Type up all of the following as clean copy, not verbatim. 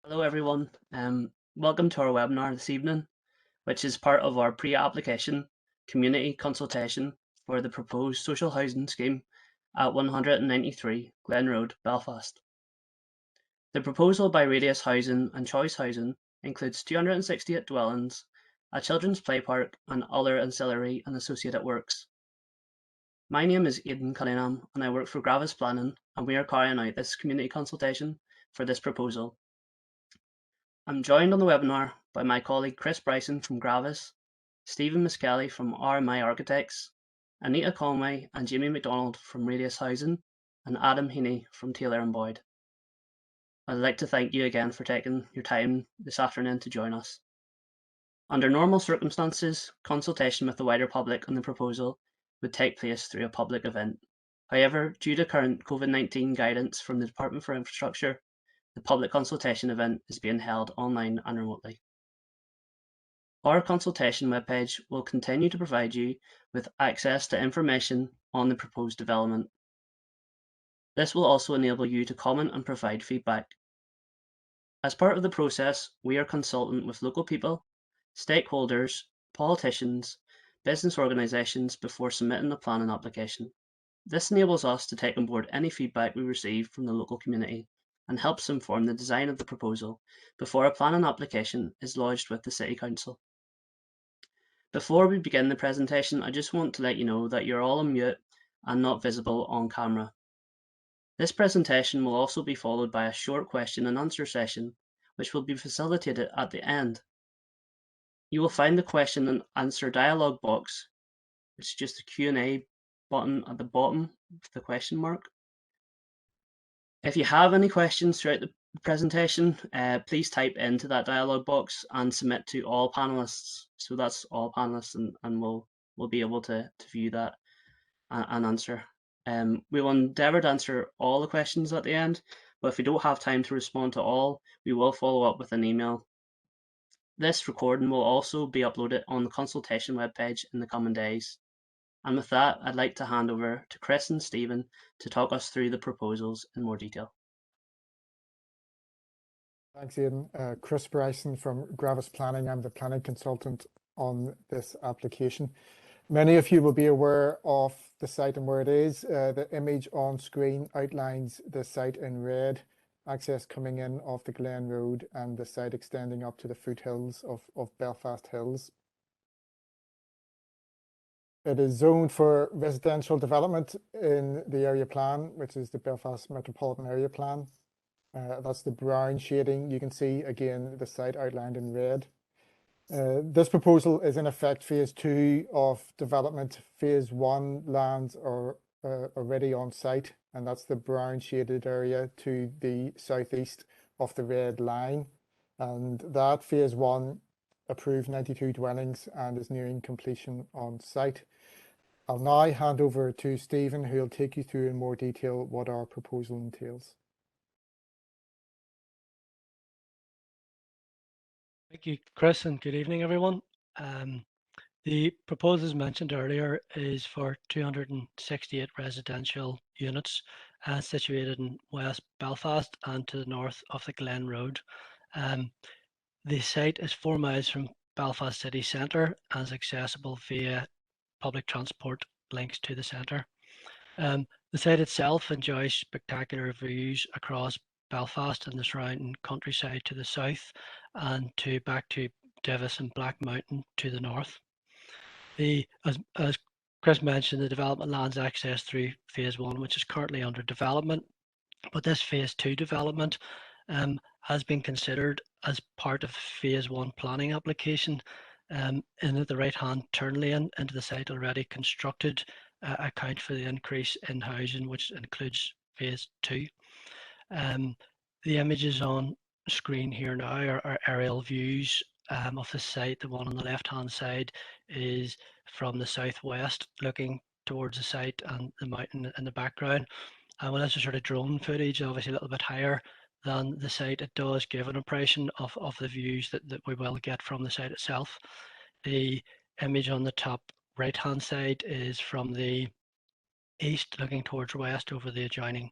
Hello everyone. Welcome to our webinar this evening, which is part of our pre-application community consultation for the proposed social housing scheme at 193 Glen Road, Belfast. The proposal by Radius Housing and Choice Housing includes 268 dwellings, a children's play park and other ancillary and associated works. My name is Aidan Cunningham and I work for Gravis Planning, and we are carrying out this community consultation for this proposal. I'm joined on the webinar by my colleague Chris Bryson from Gravis, Stephen Miskelly from RMI Architects, Anita Conway and Jamie McDonald from Radius Housing, and Adam Heaney from Taylor and Boyd. I'd like to thank you again for taking your time this afternoon to join us. Under normal circumstances, consultation with the wider public on the proposal would take place through a public event. However, due to current COVID-19 guidance from the Department for Infrastructure, the public consultation event is being held online and remotely. Our consultation webpage will continue to provide you with access to information on the proposed development. This will also enable you to comment and provide feedback. As part of the process, we are consulting with local people, stakeholders, politicians, business organisations before submitting a planning application. This enables us to take on board any feedback we receive from the local community and helps inform the design of the proposal before a planning application is lodged with the City Council. Before we begin the presentation, I just want to let you know that you're all on mute and not visible on camera. This presentation will also be followed by a short question and answer session, which will be facilitated at the end. You will find the question and answer dialog box, which is just a Q&A button at the bottom with the question mark. If you have any questions throughout the presentation, please type into that dialog box and submit to all panelists. So that's all panelists, and we'll be able to view that and answer. We will endeavour to answer all the questions at the end, but if we don't have time to respond to all, we will follow up with an email. This recording will also be uploaded on the consultation webpage in the coming days. And with that, I'd like to hand over to Chris and Stephen to talk us through the proposals in more detail. Thanks, Aidan. Chris Bryson from Gravis Planning. I'm the planning consultant on this application. Many of you will be aware of the site and where it is. The image on screen outlines the site in red, access coming in off the Glen Road and the site extending up to the foothills of Belfast Hills. It is zoned for residential development in the area plan, which is the Belfast Metropolitan Area Plan. That's the brown shading. You can see again the site outlined in red. This proposal is in effect phase 2 of development. Phase 1 lands are already on site, and that's the brown shaded area to the southeast of the red line. And that phase 1 approved 92 dwellings and is nearing completion on site. I'll now hand over to Stephen, who will take you through in more detail what our proposal entails. Thank you, Chris, and good evening, everyone. The proposal, as mentioned earlier, is for 268 residential units situated in West Belfast and to the north of the Glen Road. The site is 4 miles from Belfast city centre and is accessible via public transport links to the centre. The site itself enjoys spectacular views across Belfast and the surrounding countryside to the south, and back to Divis and Black Mountain to the north. As Chris mentioned, the development lands access through phase 1, which is currently under development, but this phase 2 development has been considered as part of phase 1 planning application, in that the right hand turn lane into the site already constructed account for the increase in housing, which includes phase 2. The images on screen here now are aerial views of the site. The one on the left hand side is from the southwest looking towards the site and the mountain in the background. And when this is sort of drone footage, obviously a little bit higher than the site, it does give an impression of the views that we will get from the site itself. The image on the top right hand side is from the east looking towards west over the adjoining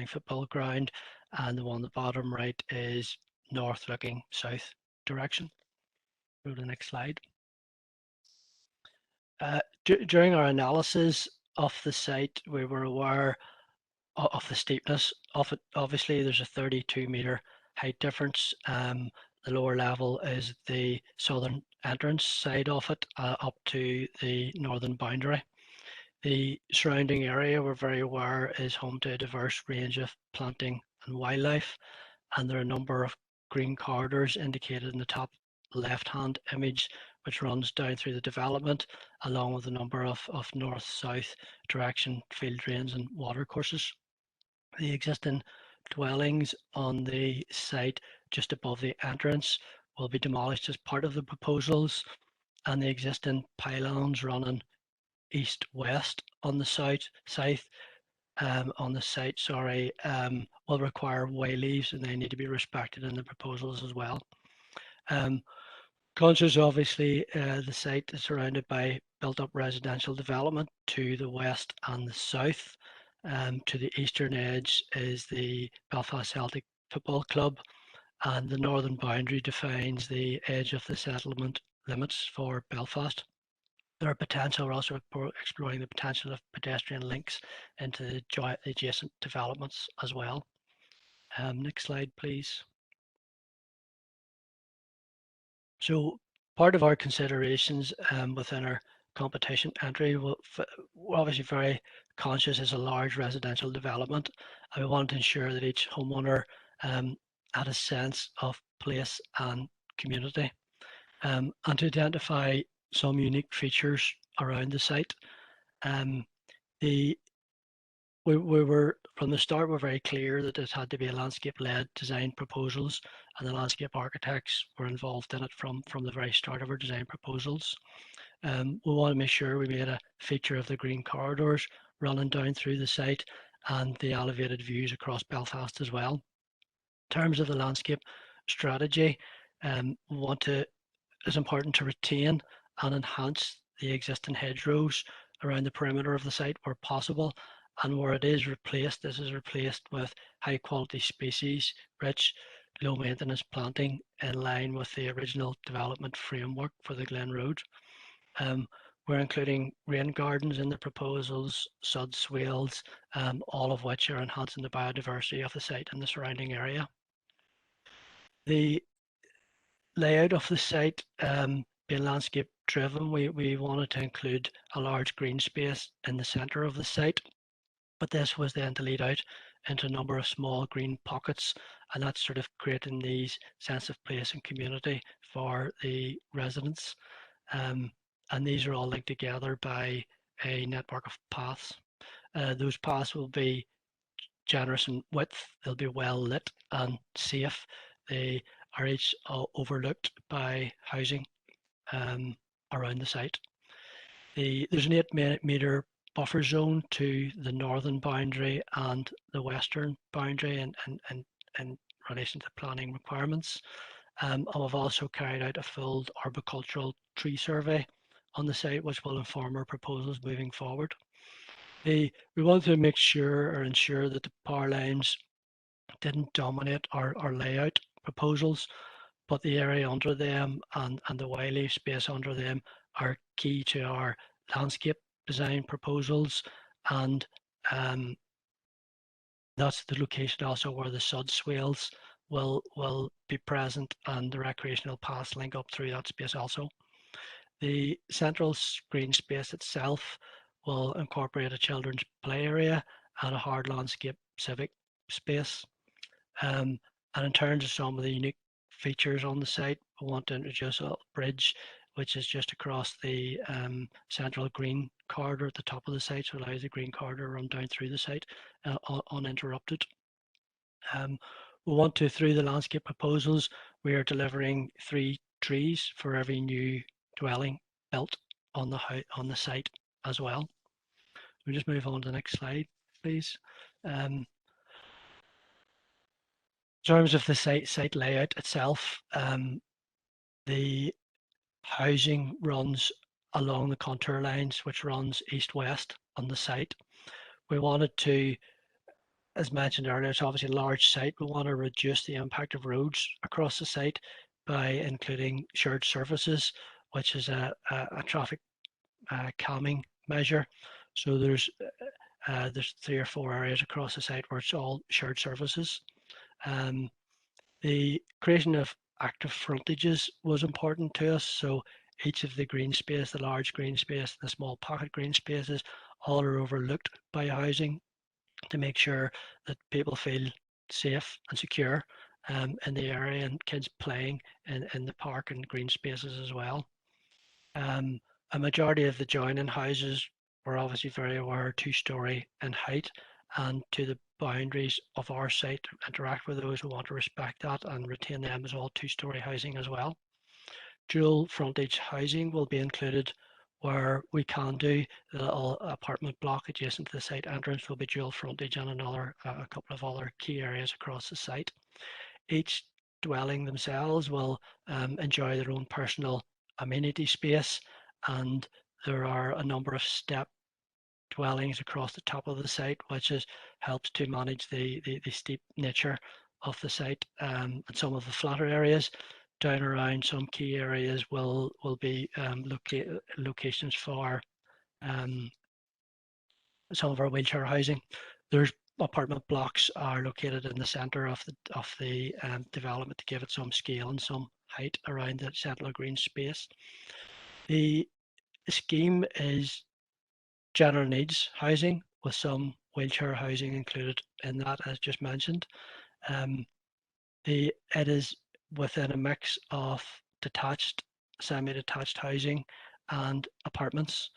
football ground, and the one on the bottom right is north looking south direction. Go to the next slide. During our analysis of the site, we were aware of the steepness of it. Obviously, there's a 32-meter height difference. The lower level is the southern entrance side of it, up to the northern boundary. The surrounding area, we're very aware, is home to a diverse range of planting and wildlife, and there are a number of green corridors indicated in the top left-hand image, which runs down through the development, along with a number of north-south direction field drains and water courses. The existing dwellings on the site just above the entrance will be demolished as part of the proposals, and the existing pylons running east-west on the site will require way leaves, and they need to be respected in the proposals as well. Conscious, obviously, the site is surrounded by built-up residential development to the west and the south. To the eastern edge is the Belfast Celtic Football Club, and the northern boundary defines the edge of the settlement limits for Belfast. There are potential, we're also exploring the potential of pedestrian links into the adjacent developments as well. Next slide, please. So part of our considerations within our competition entry, we're obviously very conscious is a large residential development, and we want to ensure that each homeowner had a sense of place and community, and to identify some unique features around the site. We were from the start, we're very clear that it had to be a landscape-led design proposals, and the landscape architects were involved in it from the very start of our design proposals. We want to make sure we made a feature of the green corridors running down through the site and the elevated views across Belfast as well. In terms of the landscape strategy, it's important to retain and enhance the existing hedgerows around the perimeter of the site where possible, and where it is replaced, this is replaced with high quality species, rich, low maintenance planting in line with the original development framework for the Glen Road. We're including rain gardens in the proposals, sod swales, all of which are enhancing the biodiversity of the site and the surrounding area. The layout of the site being landscape driven, we wanted to include a large green space in the centre of the site, but this was then to lead out into a number of small green pockets, and that's sort of creating these sense of place and community for the residents. And these are all linked together by a network of paths. Those paths will be generous in width, they'll be well lit and safe. They are each overlooked by housing around the site. There's an 8-meter buffer zone to the northern boundary and the western boundary in relation to planning requirements. And we've also carried out a full arboricultural tree survey on the site, which will inform our proposals moving forward. We want to make sure or ensure that the power lines didn't dominate our layout proposals, but the area under them and the wildlife space under them are key to our landscape design proposals, and that's the location also where the sod swales will be present and the recreational paths link up through that space also. The central green space itself will incorporate a children's play area and a hard landscape civic space. And in terms of some of the unique features on the site, we want to introduce a bridge which is just across the central green corridor at the top of the site, so allows the green corridor to run down through the site uninterrupted. We want to, through the landscape proposals, we are delivering 3 trees for every new dwelling built on the site as well. We'll just move on to the next slide, please. In terms of the site layout itself, the housing runs along the contour lines, which runs east-west on the site. We wanted to as mentioned earlier, it's obviously a large site. We want to reduce the impact of roads across the site by including shared surfaces, which is a traffic calming measure. So there's 3 or 4 areas across the site where it's all shared surfaces. The creation of active frontages was important to us. So each of the green space, the large green space, the small pocket green spaces, all are overlooked by housing to make sure that people feel safe and secure in the area, and kids playing in the park and green spaces as well. A majority of the joining houses were obviously very aware 2-story in height, and to the boundaries of our site, interact with those who want to respect that and retain them as all 2-story housing as well. Dual frontage housing will be included where we can do. The little apartment block adjacent to the site entrance will be dual frontage, and a couple of other key areas across the site. Each dwelling themselves will enjoy their own personal amenity space, and there are a number of step dwellings across the top of the site, which helps to manage the steep nature of the site. And some of the flatter areas down around some key areas will be locations for some of our wheelchair housing. There's apartment blocks are located in the centre of the development to give it some scale and some height around the central green space. The scheme is general needs housing with some wheelchair housing included in that, as just mentioned. It is within a mix of detached, semi-detached housing and apartments.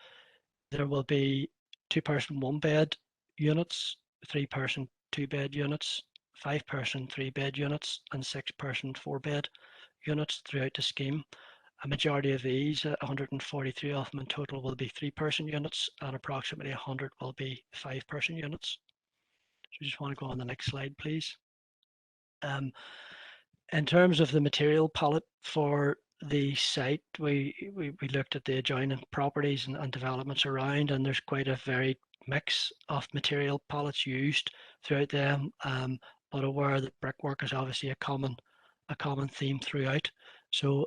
There will be 2-person 1-bed units, 3-person 2-bed units, 5-person 3-bed units, and 6-person 4-bed units throughout the scheme. A majority of these, 143 of them in total, will be 3-person units, and approximately 100 will be 5-person units. So I just want to go on the next slide, please. In terms of the material palette for the site, we looked at the adjoining properties and developments around, and there's quite a varied mix of material palettes used throughout them, but aware that brickwork is obviously a common theme throughout. So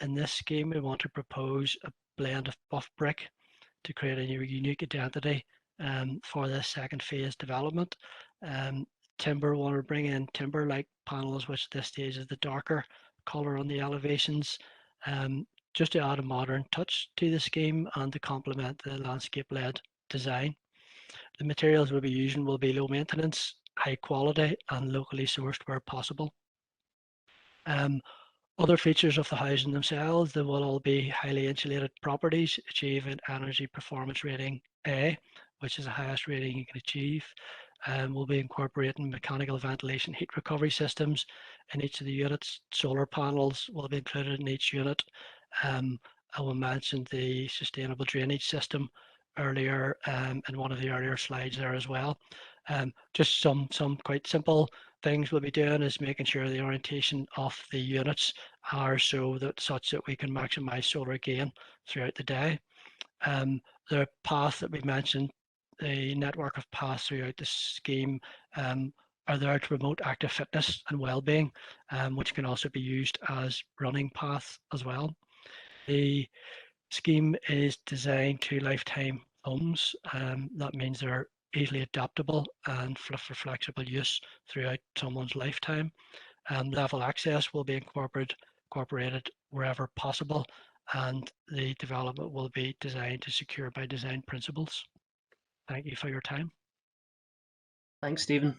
in this scheme, we want to propose a blend of buff brick to create a unique identity for this second phase development. Timber, we want to bring in timber-like panels, which at this stage is the darker colour on the elevations, just to add a modern touch to the scheme and to complement the landscape-led design. The materials we'll be using will be low maintenance, high quality, and locally sourced where possible. Other features of the housing themselves, they will all be highly insulated properties, achieving energy performance rating A, which is the highest rating you can achieve. We'll be incorporating mechanical ventilation heat recovery systems in each of the units. Solar panels will be included in each unit. I will mention the sustainable drainage system earlier in one of the earlier slides there as well. Just some quite simple things we'll be doing is making sure the orientation of the units are such that we can maximize solar gain throughout the day. The path that we mentioned, the network of paths throughout the scheme are there to promote active fitness and well-being, which can also be used as running paths as well. The scheme is designed to lifetime homes. That means they're easily adaptable and for flexible use throughout someone's lifetime. Level access will be incorporated wherever possible, and the development will be designed to secure by design principles. Thank you for your time. Thanks, Stephen.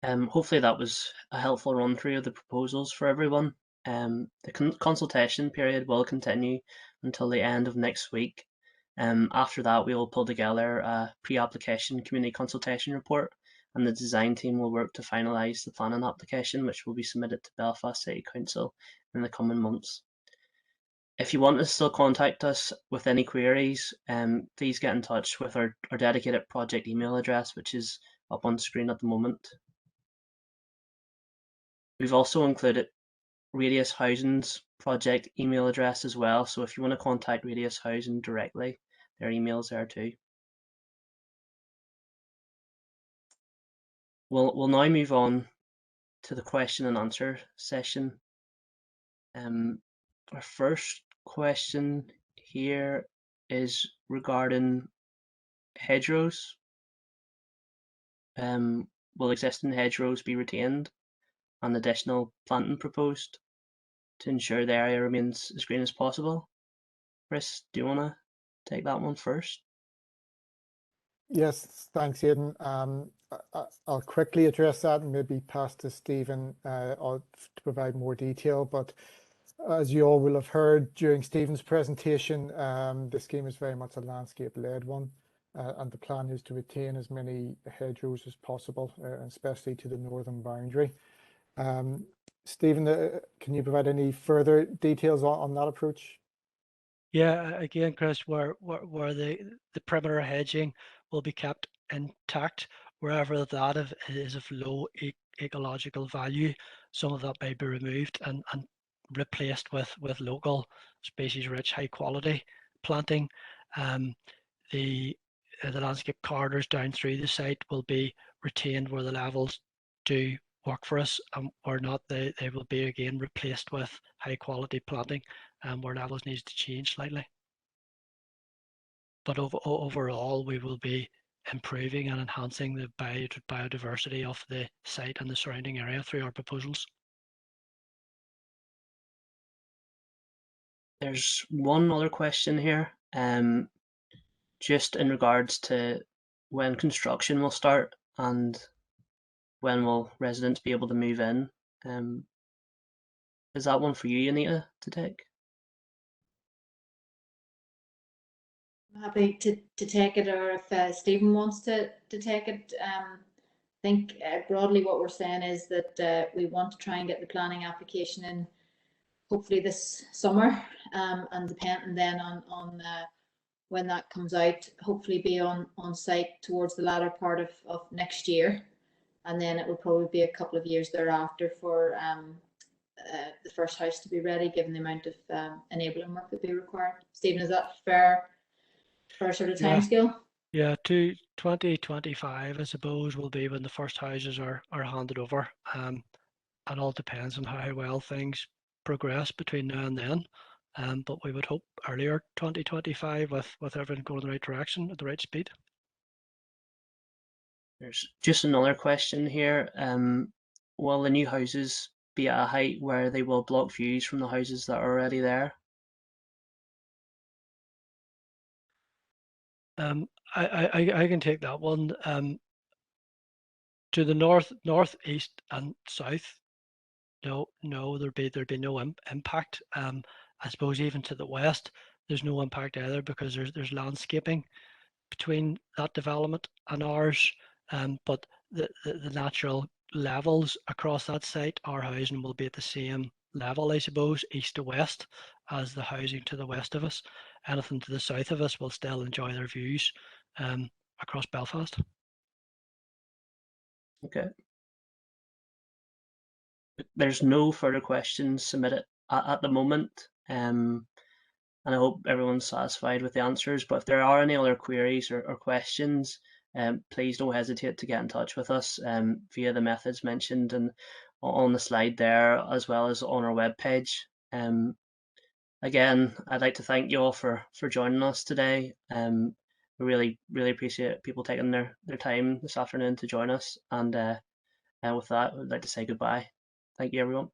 Hopefully that was a helpful run through of the proposals for everyone. The consultation period will continue until the end of next week. After that, we will pull together a pre-application community consultation report, and the design team will work to finalise the planning application, which will be submitted to Belfast City Council in the coming months. If you want to still contact us with any queries, please get in touch with our dedicated project email address, which is up on screen at the moment. We've also included Radius Housing's project email address as well, so if you want to contact Radius Housing directly, their email's there too. we'll now move on to the question and answer session. Our first question here is regarding hedgerows. Will existing hedgerows be retained and additional planting proposed to ensure the area remains as green as possible? Chris, do you want to take that one first? Yes, thanks, Aidan. I'll quickly address that and maybe pass to Stephen to provide more detail. But as you all will have heard during Stephen's presentation, the scheme is very much a landscape-led one, and the plan is to retain as many hedgerows as possible, especially to the northern boundary. Stephen, can you provide any further details on that approach? Yeah, again, Chris, where the perimeter hedging will be kept intact, wherever that is of low ecological value, some of that may be removed and replaced with local species-rich, high-quality planting. The landscape corridors down through the site will be retained where the levels do work for us, or not, they will be again replaced with high-quality planting where levels needs to change slightly. But overall, we will be improving and enhancing the biodiversity of the site and the surrounding area through our proposals. There's one other question here, just in regards to when construction will start and when will residents be able to move in. Is that one for you, Anita, to take? I'm happy to take it, or if Stephen wants to take it. I think broadly what we're saying is that we want to try and get the planning application in hopefully this summer, and depending then on when that comes out, hopefully be on site towards the latter part of next year, and then it will probably be a couple of years thereafter for the first house to be ready, given the amount of enabling work that be required. Stephen, is that fair sort of timescale? Yeah, to 2025, I suppose, will be when the first houses are handed over. It all depends on how well things progress between now and then. But we would hope earlier 2025 with everything going in the right direction at the right speed. There's just another question here. Will the new houses be at a height where they will block views from the houses that are already there? I can take that one. To the north, east, and south, no, there'd be no impact. I suppose even to the west, there's no impact either, because there's landscaping between that development and ours. But the natural levels across that site, our housing will be at the same level, I suppose, east to west, as the housing to the west of us. Anything to the south of us will still enjoy their views across Belfast. Okay. There's no further questions submitted at the moment, and I hope everyone's satisfied with the answers. But if there are any other queries or questions, please don't hesitate to get in touch with us via the methods mentioned and on the slide there, as well as on our webpage. Again, I'd like to thank you all for joining us today. We really appreciate people taking their time this afternoon to join us. And with that, I'd like to say goodbye. Thank you, everyone.